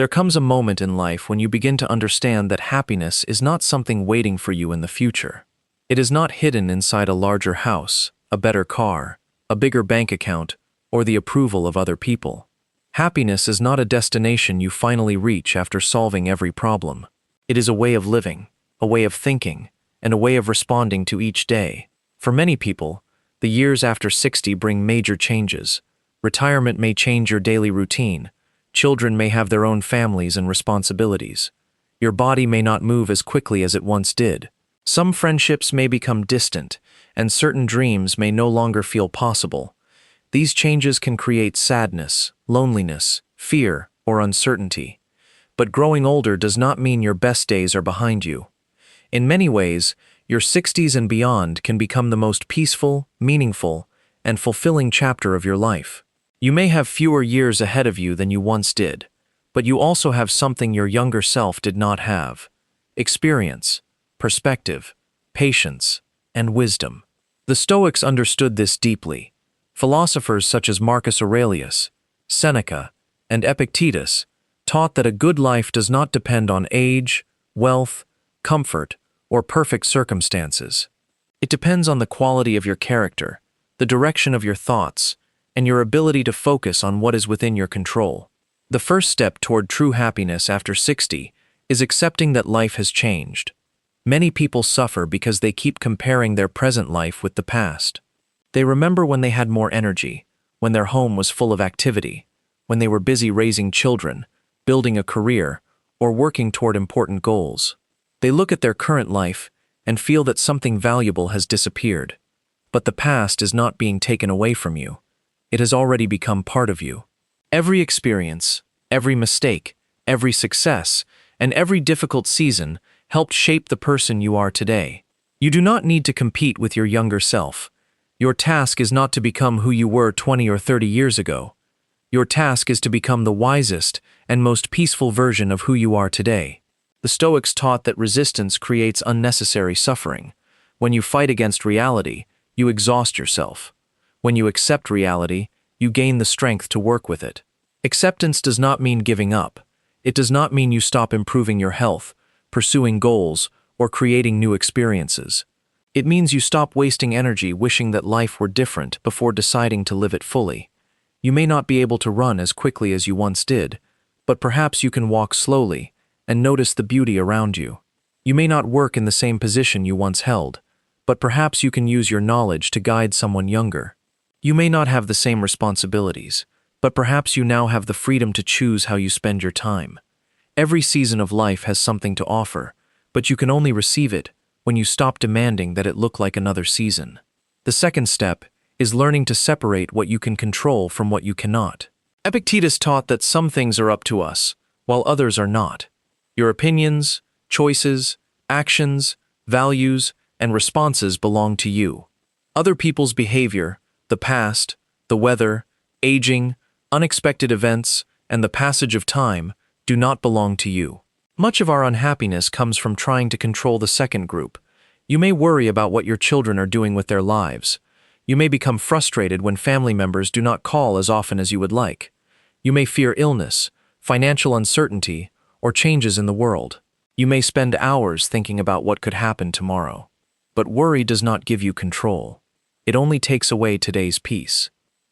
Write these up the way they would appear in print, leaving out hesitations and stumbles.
There comes a moment in life when you begin to understand that happiness is not something waiting for you in the future. It is not hidden inside a larger house, a better car, a bigger bank account, or the approval of other people. Happiness is not a destination you finally reach after solving every problem. It is a way of living, a way of thinking, and a way of responding to each day. For many people, the years after 60 bring major changes. Retirement may change your daily routine. Children may have their own families and responsibilities. Your body may not move as quickly as it once did. Some friendships may become distant, and certain dreams may no longer feel possible. These changes can create sadness, loneliness, fear, or uncertainty. But growing older does not mean your best days are behind you. In many ways, your 60s and beyond can become the most peaceful, meaningful, and fulfilling chapter of your life. You may have fewer years ahead of you than you once did, but you also have something your younger self did not have: experience, perspective, patience, and wisdom. The Stoics understood this deeply. Philosophers such as Marcus Aurelius, Seneca, and Epictetus taught that a good life does not depend on age, wealth, comfort, or perfect circumstances. It depends on the quality of your character, the direction of your thoughts, and your ability to focus on what is within your control. The first step toward true happiness after 60 is accepting that life has changed. Many people suffer because they keep comparing their present life with the past. They remember when they had more energy, when their home was full of activity, when they were busy raising children, building a career, or working toward important goals. They look at their current life and feel that something valuable has disappeared. But the past is not being taken away from you. It has already become part of you. Every experience, every mistake, every success, and every difficult season helped shape the person you are today. You do not need to compete with your younger self. Your task is not to become who you were 20 or 30 years ago. Your task is to become the wisest and most peaceful version of who you are today. The Stoics taught that resistance creates unnecessary suffering. When you fight against reality, you exhaust yourself. When you accept reality, you gain the strength to work with it. Acceptance does not mean giving up. It does not mean you stop improving your health, pursuing goals, or creating new experiences. It means you stop wasting energy wishing that life were different before deciding to live it fully. You may not be able to run as quickly as you once did, but perhaps you can walk slowly and notice the beauty around you. You may not work in the same position you once held, but perhaps you can use your knowledge to guide someone younger. You may not have the same responsibilities, but perhaps you now have the freedom to choose how you spend your time. Every season of life has something to offer, but you can only receive it when you stop demanding that it look like another season. The second step is learning to separate what you can control from what you cannot. Epictetus taught that some things are up to us, while others are not. Your opinions, choices, actions, values, and responses belong to you. Other people's behavior, the past, the weather, aging, unexpected events, and the passage of time do not belong to you. Much of our unhappiness comes from trying to control the second group. You may worry about what your children are doing with their lives. You may become frustrated when family members do not call as often as you would like. You may fear illness, financial uncertainty, or changes in the world. You may spend hours thinking about what could happen tomorrow. But worry does not give you control. It only takes away today's peace.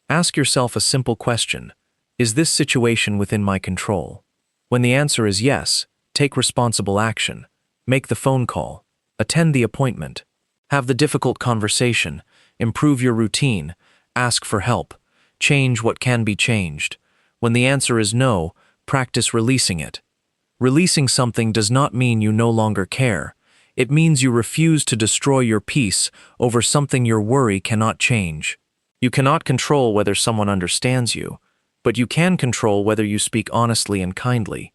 Ask yourself a simple question: is this situation within my control? When the answer is yes, take responsible action. Make the phone call. Attend the appointment. Have the difficult conversation. Improve your routine. Ask for help. Change what can be changed. When the answer is no, practice releasing it. Releasing something does not mean you no longer care. It means you refuse to destroy your peace over something your worry cannot change. You cannot control whether someone understands you, but you can control whether you speak honestly and kindly.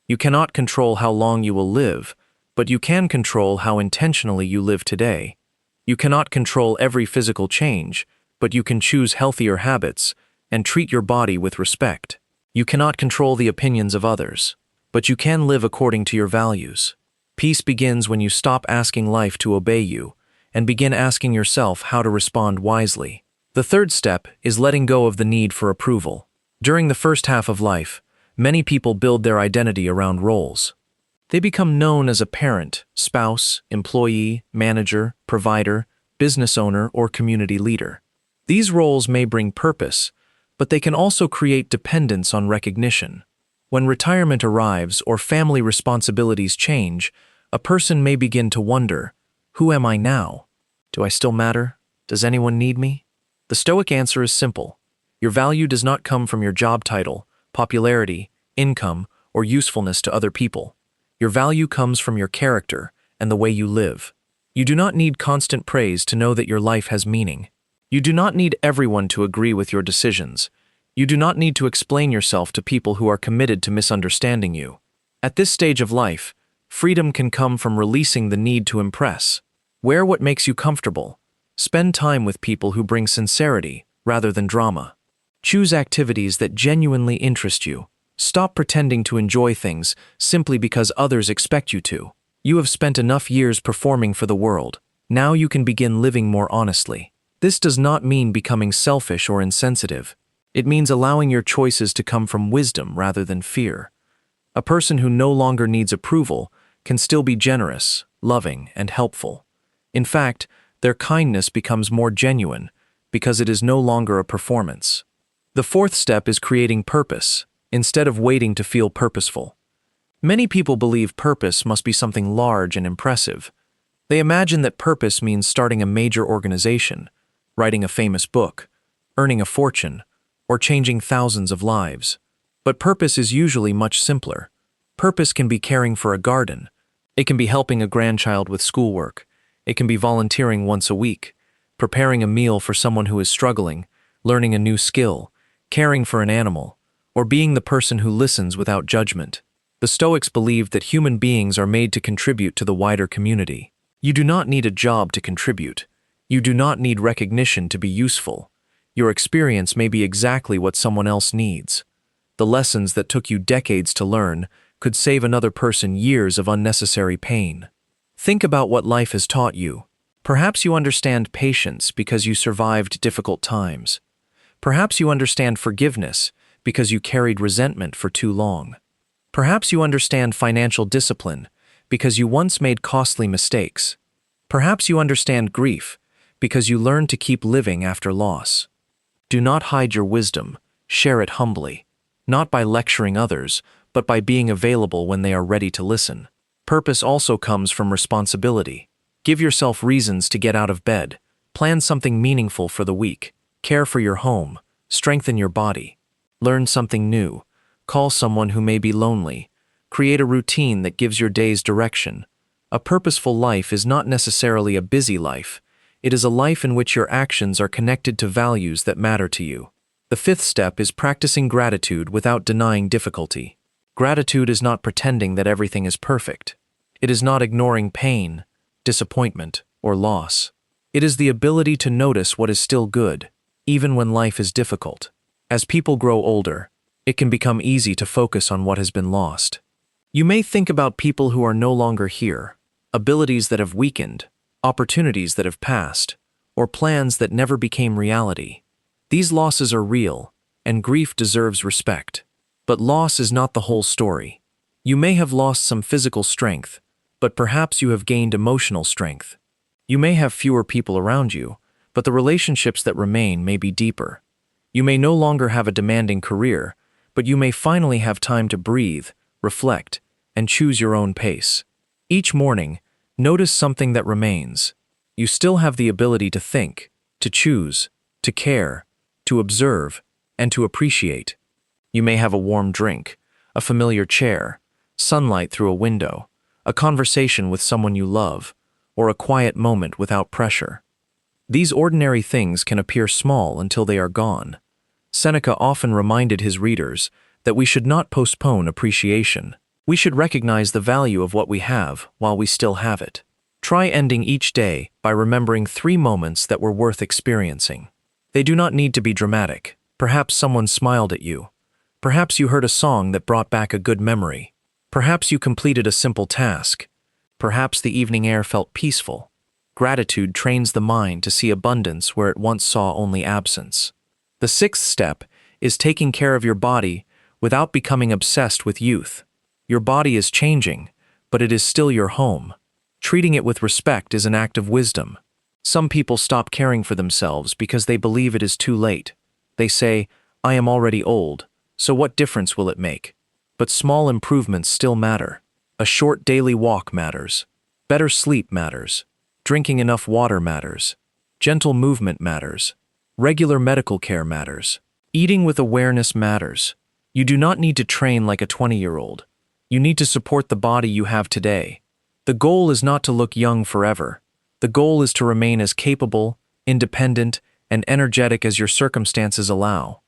You cannot control how long you will live, but you can control how intentionally you live today. You cannot control every physical change, but you can choose healthier habits and treat your body with respect. You cannot control the opinions of others, but you can live according to your values. Peace begins when you stop asking life to obey you and begin asking yourself how to respond wisely. The third step is letting go of the need for approval. During the first half of life, Many people build their identity around roles. They become known as a parent, spouse, employee, manager, provider, business owner, or community leader. These roles may bring purpose, but they can also create dependence on recognition. When retirement arrives or family responsibilities change, a person may begin to wonder, who am I now? Do I still matter? Does anyone need me? The Stoic answer is simple. Your value does not come from your job title, popularity, income, or usefulness to other people. Your value comes from your character and the way you live. You do not need constant praise to know that your life has meaning. You do not need everyone to agree with your decisions. You do not need to explain yourself to people who are committed to misunderstanding you. At this stage of life, freedom can come from releasing the need to impress. Wear what makes you comfortable. Spend time with people who bring sincerity rather than drama. Choose activities that genuinely interest you. Stop pretending to enjoy things simply because others expect you to. You have spent enough years performing for the world. Now you can begin living more honestly. This does not mean becoming selfish or insensitive. It means allowing your choices to come from wisdom rather than fear. A person who no longer needs approval can still be generous, loving, and helpful. In fact, their kindness becomes more genuine because it is no longer a performance. The fourth step is creating purpose, instead of waiting to feel purposeful. Many people believe purpose must be something large and impressive. They imagine that purpose means starting a major organization, writing a famous book, earning a fortune, or changing thousands of lives. But purpose is usually much simpler. Purpose can be caring for a garden. It can be helping a grandchild with schoolwork. It can be volunteering once a week, preparing a meal for someone who is struggling, learning a new skill, caring for an animal, or being the person who listens without judgment. The Stoics believed that human beings are made to contribute to the wider community. You do not need a job to contribute. You do not need recognition to be useful. Your experience may be exactly what someone else needs. The lessons that took you decades to learn could save another person years of unnecessary pain. Think about what life has taught you. Perhaps you understand patience because you survived difficult times. Perhaps you understand forgiveness because you carried resentment for too long. Perhaps you understand financial discipline because you once made costly mistakes. Perhaps you understand grief because you learned to keep living after loss. Do not hide your wisdom, share it humbly, not by lecturing others, but by being available when they are ready to listen. Purpose also comes from responsibility. Give yourself reasons to get out of bed, plan something meaningful for the week, care for your home, strengthen your body, learn something new, call someone who may be lonely, create a routine that gives your days direction. A purposeful life is not necessarily a busy life. It is a life in which your actions are connected to values that matter to you. The fifth step is practicing gratitude without denying difficulty. Gratitude is not pretending that everything is perfect. It is not ignoring pain, disappointment, or loss. It is the ability to notice what is still good, even when life is difficult. As people grow older, it can become easy to focus on what has been lost. You may think about people who are no longer here, abilities that have weakened, opportunities that have passed, or plans that never became reality. These losses are real, and grief deserves respect. But loss is not the whole story. You may have lost some physical strength, but perhaps you have gained emotional strength. You may have fewer people around you, but the relationships that remain may be deeper. You may no longer have a demanding career, but you may finally have time to breathe, reflect, and choose your own pace. Each morning, notice something that remains. You still have the ability to think, to choose, to care, to observe, and to appreciate. You may have a warm drink, a familiar chair, sunlight through a window, a conversation with someone you love, or a quiet moment without pressure. These ordinary things can appear small until they are gone. Seneca often reminded his readers that we should not postpone appreciation. We should recognize the value of what we have while we still have it. Try ending each day by remembering 3 moments that were worth experiencing. They do not need to be dramatic. Perhaps someone smiled at you. Perhaps you heard a song that brought back a good memory. Perhaps you completed a simple task. Perhaps the evening air felt peaceful. Gratitude trains the mind to see abundance where it once saw only absence. The 6th step is taking care of your body without becoming obsessed with youth. Your body is changing, but it is still your home. Treating it with respect is an act of wisdom. Some people stop caring for themselves because they believe it is too late. They say, "I am already old, so what difference will it make?" But small improvements still matter. A short daily walk matters. Better sleep matters. Drinking enough water matters. Gentle movement matters. Regular medical care matters. Eating with awareness matters. You do not need to train like a 20-year-old. You need to support the body you have today. The goal is not to look young forever. The goal is to remain as capable, independent, and energetic as your circumstances allow.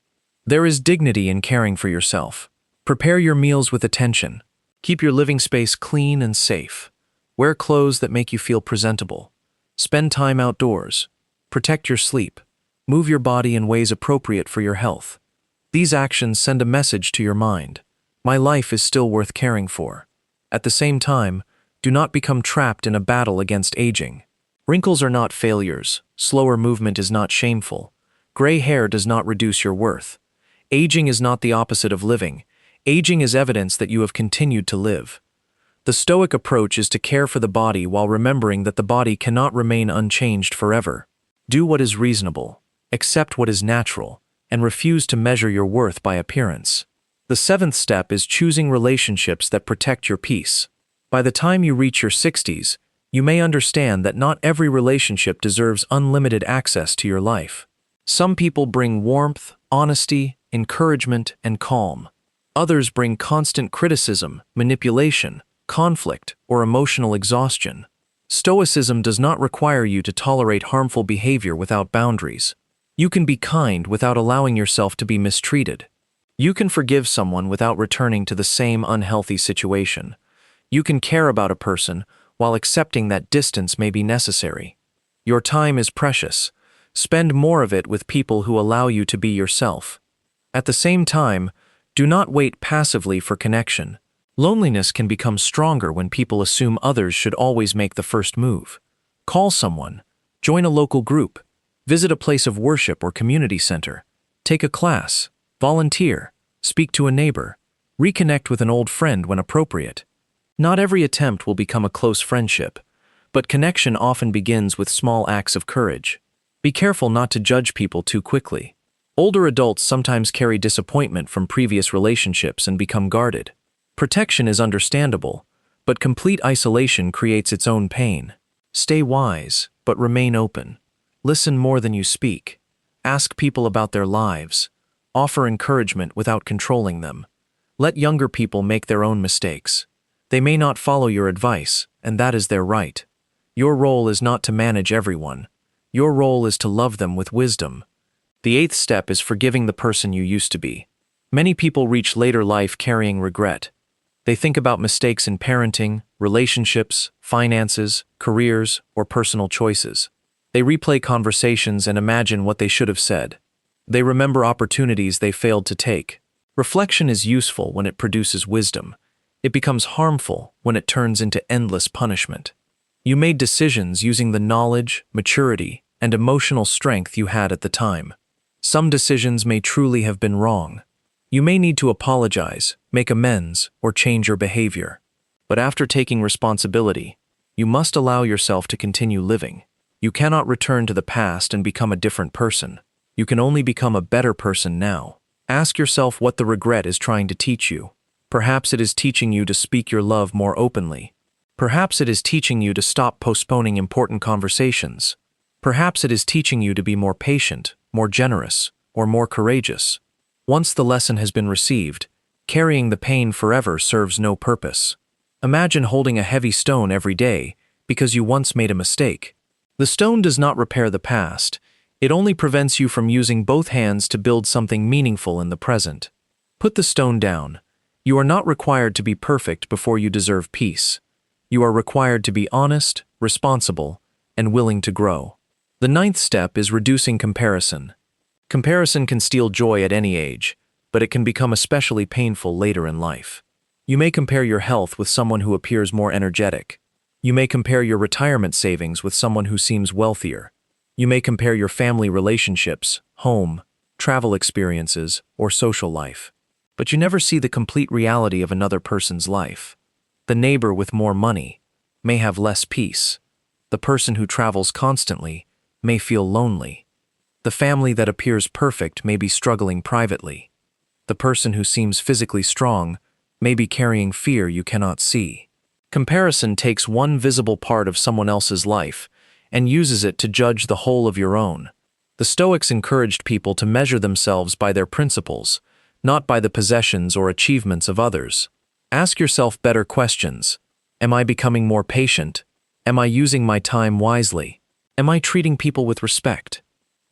There is dignity in caring for yourself. Prepare your meals with attention. Keep your living space clean and safe. Wear clothes that make you feel presentable. Spend time outdoors. Protect your sleep. Move your body in ways appropriate for your health. These actions send a message to your mind. My life is still worth caring for. At the same time, do not become trapped in a battle against aging. Wrinkles are not failures. Slower movement is not shameful. Gray hair does not reduce your worth. Aging is not the opposite of living. Aging is evidence that you have continued to live. The Stoic approach is to care for the body while remembering that the body cannot remain unchanged forever. Do what is reasonable, accept what is natural, and refuse to measure your worth by appearance. The seventh step is choosing relationships that protect your peace. By the time you reach your 60s, you may understand that not every relationship deserves unlimited access to your life. Some people bring warmth, honesty, encouragement, and calm. Others bring constant criticism, manipulation, conflict, or emotional exhaustion. Stoicism does not require you to tolerate harmful behavior without boundaries. You can be kind without allowing yourself to be mistreated. You can forgive someone without returning to the same unhealthy situation. You can care about a person while accepting that distance may be necessary. Your time is precious. Spend more of it with people who allow you to be yourself. At the same time, do not wait passively for connection. Loneliness can become stronger when people assume others should always make the first move. Call someone, join a local group, visit a place of worship or community center, take a class, volunteer, speak to a neighbor, reconnect with an old friend when appropriate. Not every attempt will become a close friendship, but connection often begins with small acts of courage. Be careful not to judge people too quickly. Older adults sometimes carry disappointment from previous relationships and become guarded. Protection is understandable, but complete isolation creates its own pain. Stay wise, but remain open. Listen more than you speak. Ask people about their lives. Offer encouragement without controlling them. Let younger people make their own mistakes. They may not follow your advice, and that is their right. Your role is not to manage everyone. Your role is to love them with wisdom. The eighth step is forgiving the person you used to be. Many people reach later life carrying regret. They think about mistakes in parenting, relationships, finances, careers, or personal choices. They replay conversations and imagine what they should have said. They remember opportunities they failed to take. Reflection is useful when it produces wisdom. It becomes harmful when it turns into endless punishment. You made decisions using the knowledge, maturity, and emotional strength you had at the time. Some decisions may truly have been wrong. You may need to apologize, make amends, or change your behavior. But after taking responsibility, you must allow yourself to continue living. You cannot return to the past and become a different person. You can only become a better person now. Ask yourself what the regret is trying to teach you. Perhaps it is teaching you to speak your love more openly. Perhaps it is teaching you to stop postponing important conversations. Perhaps it is teaching you to be more patient, more generous, or more courageous. Once the lesson has been received, carrying the pain forever serves no purpose. Imagine holding a heavy stone every day because you once made a mistake. The stone does not repair the past. It only prevents you from using both hands to build something meaningful in the present. Put the stone down. You are not required to be perfect before you deserve peace. You are required to be honest, responsible, and willing to grow. The ninth step is reducing comparison. Comparison can steal joy at any age, but it can become especially painful later in life. You may compare your health with someone who appears more energetic. You may compare your retirement savings with someone who seems wealthier. You may compare your family relationships, home, travel experiences, or social life. But you never see the complete reality of another person's life. The neighbor with more money may have less peace. The person who travels constantly may feel lonely. The family that appears perfect may be struggling privately. The person who seems physically strong may be carrying fear you cannot see. Comparison takes one visible part of someone else's life and uses it to judge the whole of your own. The Stoics encouraged people to measure themselves by their principles, not by the possessions or achievements of others. Ask yourself better questions. Am I becoming more patient? Am I using my time wisely? Am I treating people with respect?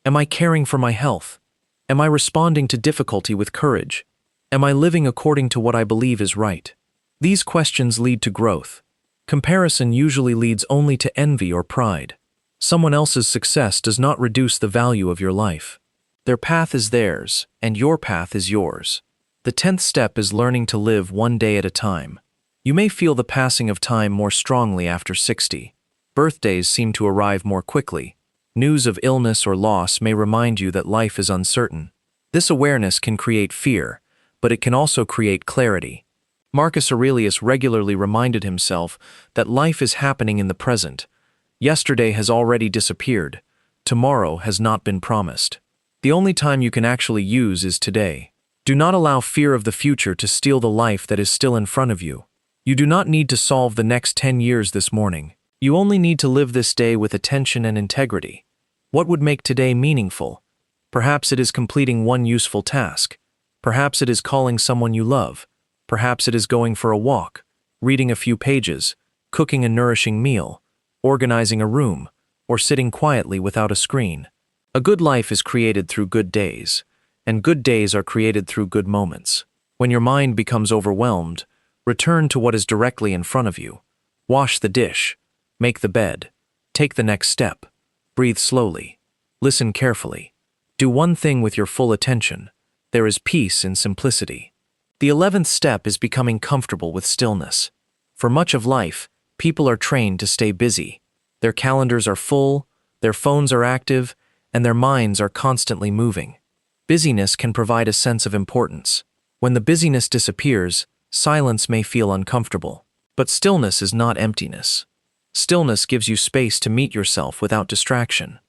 Am I caring for my health? Am I responding to difficulty with courage? Am I living according to what I believe is right? These questions lead to growth. Comparison usually leads only to envy or pride. Someone else's success does not reduce the value of your life. Their path is theirs, and your path is yours. The 10th step is learning to live one day at a time. You may feel the passing of time more strongly after 60. Birthdays seem to arrive more quickly. News of illness or loss may remind you that life is uncertain. This awareness can create fear, but it can also create clarity. Marcus Aurelius regularly reminded himself that life is happening in the present. Yesterday has already disappeared. Tomorrow has not been promised. The only time you can actually use is today. Do not allow fear of the future to steal the life that is still in front of you. You do not need to solve the next 10 years this morning. You only need to live this day with attention and integrity. What would make today meaningful? Perhaps it is completing one useful task. Perhaps it is calling someone you love. Perhaps it is going for a walk, reading a few pages, cooking a nourishing meal, organizing a room, or sitting quietly without a screen. A good life is created through good days, and good days are created through good moments. When your mind becomes overwhelmed, return to what is directly in front of you. Wash the dish, make the bed, take the next step, breathe slowly, listen carefully. Do one thing with your full attention. There is peace in simplicity. The 11th step is becoming comfortable with stillness. For much of life, people are trained to stay busy. Their calendars are full, their phones are active, and their minds are constantly moving. Busyness can provide a sense of importance. When the busyness disappears, silence may feel uncomfortable. But stillness is not emptiness. Stillness gives you space to meet yourself without distraction.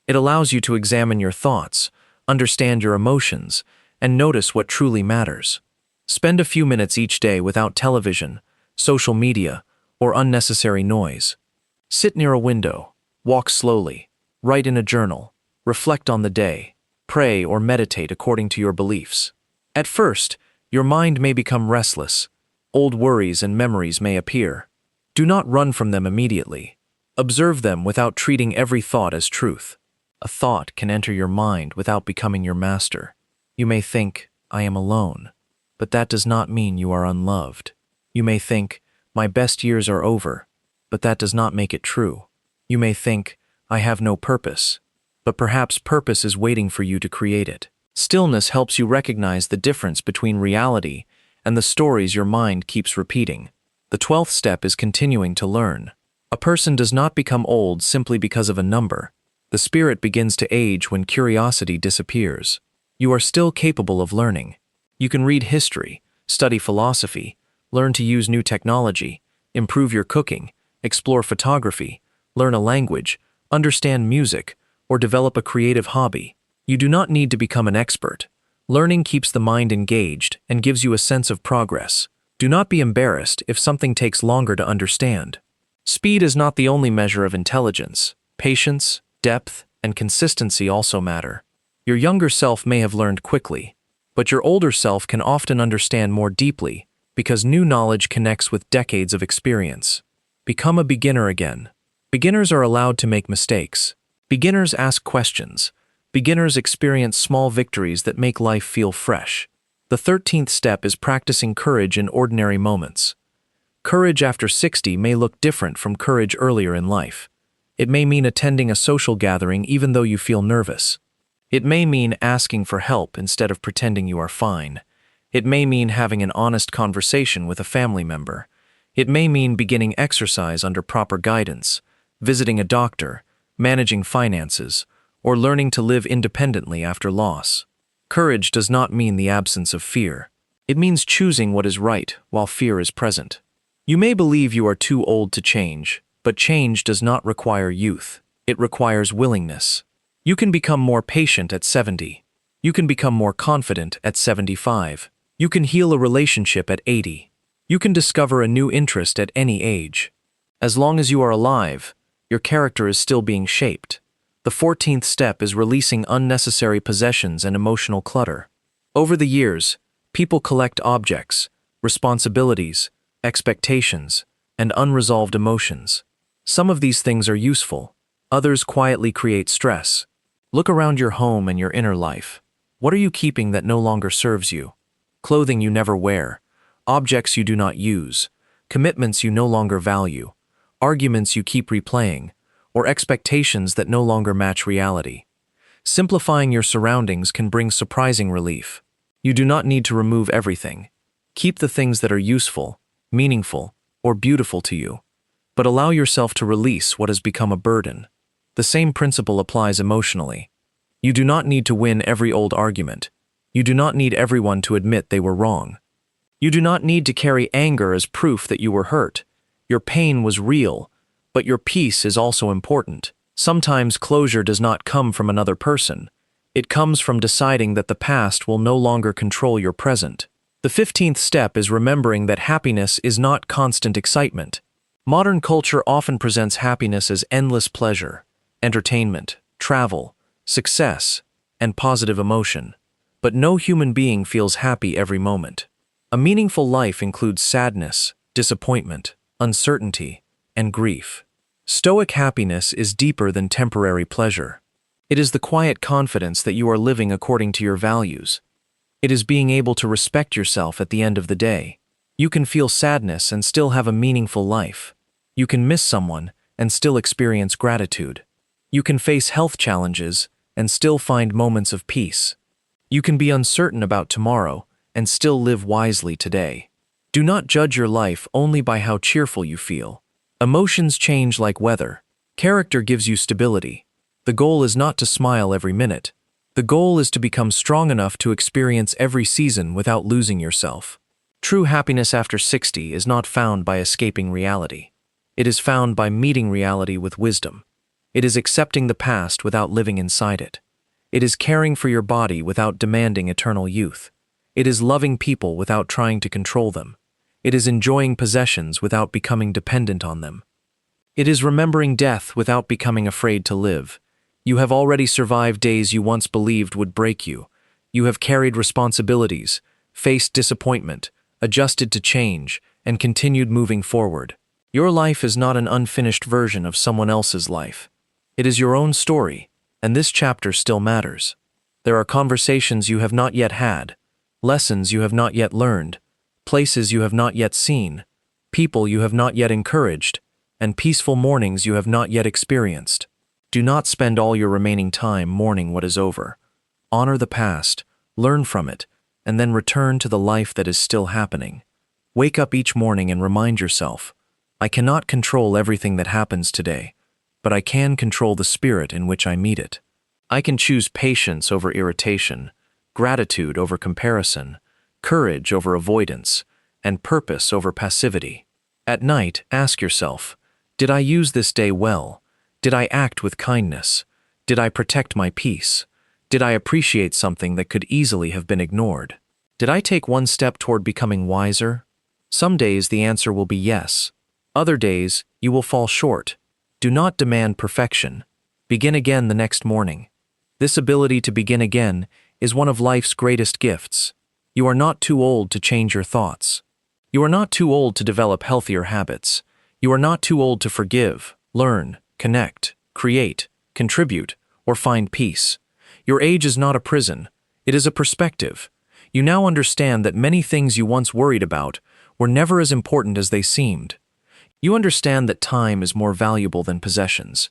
It allows you to examine your thoughts, understand your emotions, and notice what truly matters. Spend a few minutes each day without television, social media, or unnecessary noise. Sit near a window, walk slowly, write in a journal, reflect on the day, pray or meditate according to your beliefs. At first, your mind may become restless. Old worries and memories may appear. Do not run from them immediately. Observe them without treating every thought as truth. A thought can enter your mind without becoming your master. You may think, I am alone, but that does not mean you are unloved. You may think, my best years are over, but that does not make it true. You may think, I have no purpose, but perhaps purpose is waiting for you to create it. Stillness helps you recognize the difference between reality and the stories your mind keeps repeating. The 12th step is continuing to learn. A person does not become old simply because of a number. The spirit begins to age when curiosity disappears. You are still capable of learning. You can read history, study philosophy, learn to use new technology, improve your cooking, explore photography, learn a language, understand music, or develop a creative hobby. You do not need to become an expert. Learning keeps the mind engaged and gives you a sense of progress. Do not be embarrassed if something takes longer to understand. Speed is not the only measure of intelligence. Patience, depth, and consistency also matter. Your younger self may have learned quickly, but your older self can often understand more deeply because new knowledge connects with decades of experience. Become a beginner again. Beginners are allowed to make mistakes. Beginners ask questions. Beginners experience small victories that make life feel fresh. The 13th step is practicing courage in ordinary moments. Courage after 60 may look different from courage earlier in life. It may mean attending a social gathering even though you feel nervous. It may mean asking for help instead of pretending you are fine. It may mean having an honest conversation with a family member. It may mean beginning exercise under proper guidance, visiting a doctor, managing finances, or learning to live independently after loss. Courage does not mean the absence of fear. It means choosing what is right while fear is present. You may believe you are too old to change, but change does not require youth. It requires willingness. You can become more patient at 70. You can become more confident at 75. You can heal a relationship at 80. You can discover a new interest at any age. As long as you are alive, your character is still being shaped. The 14th step is releasing unnecessary possessions and emotional clutter. Over the years, people collect objects, responsibilities, expectations, and unresolved emotions. Some of these things are useful. Others quietly create stress. Look around your home and your inner life. What are you keeping that no longer serves you? Clothing you never wear, objects you do not use, commitments you no longer value, arguments you keep replaying, or expectations that no longer match reality. Simplifying your surroundings can bring surprising relief. You do not need to remove everything. Keep the things that are useful, meaningful, or beautiful to you, but allow yourself to release what has become a burden. The same principle applies emotionally. You do not need to win every old argument. You do not need everyone to admit they were wrong. You do not need to carry anger as proof that you were hurt. Your pain was real, but your peace is also important. Sometimes closure does not come from another person. It comes from deciding that the past will no longer control your present. The 15th step is remembering that happiness is not constant excitement. Modern culture often presents happiness as endless pleasure, entertainment, travel, success, and positive emotion. But no human being feels happy every moment. A meaningful life includes sadness, disappointment, uncertainty, and grief. Stoic happiness is deeper than temporary pleasure. It is the quiet confidence that you are living according to your values. It is being able to respect yourself at the end of the day. You can feel sadness and still have a meaningful life. You can miss someone and still experience gratitude. You can face health challenges and still find moments of peace. You can be uncertain about tomorrow and still live wisely today. Do not judge your life only by how cheerful you feel. Emotions change like weather. Character gives you stability. The goal is not to smile every minute. The goal is to become strong enough to experience every season without losing yourself. True happiness after 60 is not found by escaping reality. It is found by meeting reality with wisdom. It is accepting the past without living inside it. It is caring for your body without demanding eternal youth. It is loving people without trying to control them. It is enjoying possessions without becoming dependent on them. It is remembering death without becoming afraid to live. You have already survived days you once believed would break you. You have carried responsibilities, faced disappointment, adjusted to change, and continued moving forward. Your life is not an unfinished version of someone else's life. It is your own story, and this chapter still matters. There are conversations you have not yet had, lessons you have not yet learned, places you have not yet seen, people you have not yet encouraged, and peaceful mornings you have not yet experienced. Do not spend all your remaining time mourning what is over. Honor the past, learn from it, and then return to the life that is still happening. Wake up each morning and remind yourself, I cannot control everything that happens today, but I can control the spirit in which I meet it. I can choose patience over irritation, gratitude over comparison, courage over avoidance, and purpose over passivity. At night, ask yourself, did I use this day well? Did I act with kindness? Did I protect my peace? Did I appreciate something that could easily have been ignored? Did I take one step toward becoming wiser? Some days the answer will be yes. Other days, you will fall short. Do not demand perfection. Begin again the next morning. This ability to begin again is one of life's greatest gifts. You are not too old to change your thoughts. You are not too old to develop healthier habits. You are not too old to forgive, learn, connect, create, contribute, or find peace. Your age is not a prison. It is a perspective. You now understand that many things you once worried about were never as important as they seemed. You understand that time is more valuable than possessions.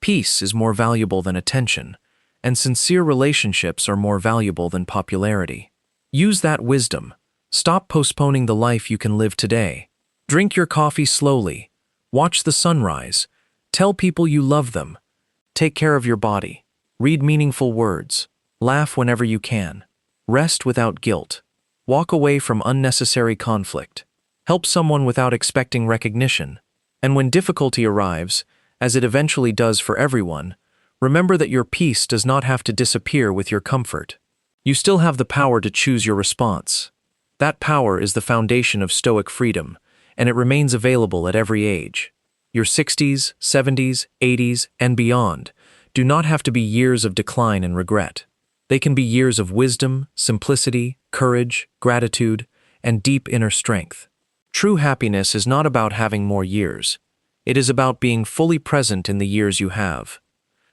Peace is more valuable than attention. And sincere relationships are more valuable than popularity. Use that wisdom. Stop postponing the life you can live today. Drink your coffee slowly. Watch the sunrise. Tell people you love them. Take care of your body. Read meaningful words. Laugh whenever you can. Rest without guilt. Walk away from unnecessary conflict. Help someone without expecting recognition. And when difficulty arrives, as it eventually does for everyone, remember that your peace does not have to disappear with your comfort. You still have the power to choose your response. That power is the foundation of Stoic freedom, and it remains available at every age. Your 60s, 70s, 80s, and beyond do not have to be years of decline and regret. They can be years of wisdom, simplicity, courage, gratitude, and deep inner strength. True happiness is not about having more years. It is about being fully present in the years you have.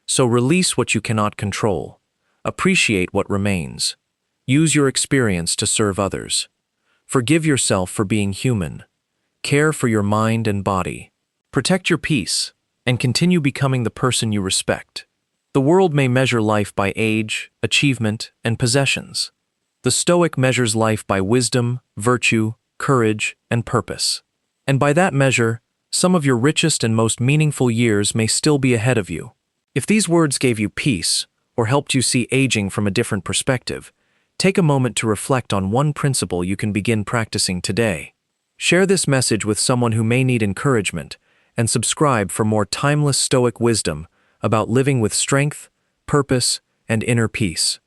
So release what you cannot control. Appreciate what remains. Use your experience to serve others. Forgive yourself for being human. Care for your mind and body. Protect your peace, and continue becoming the person you respect. The world may measure life by age, achievement, and possessions. The Stoic measures life by wisdom, virtue, courage, and purpose. And by that measure, some of your richest and most meaningful years may still be ahead of you. If these words gave you peace, or helped you see aging from a different perspective, take a moment to reflect on one principle you can begin practicing today. Share this message with someone who may need encouragement, and subscribe for more timeless Stoic wisdom about living with strength, purpose, and inner peace.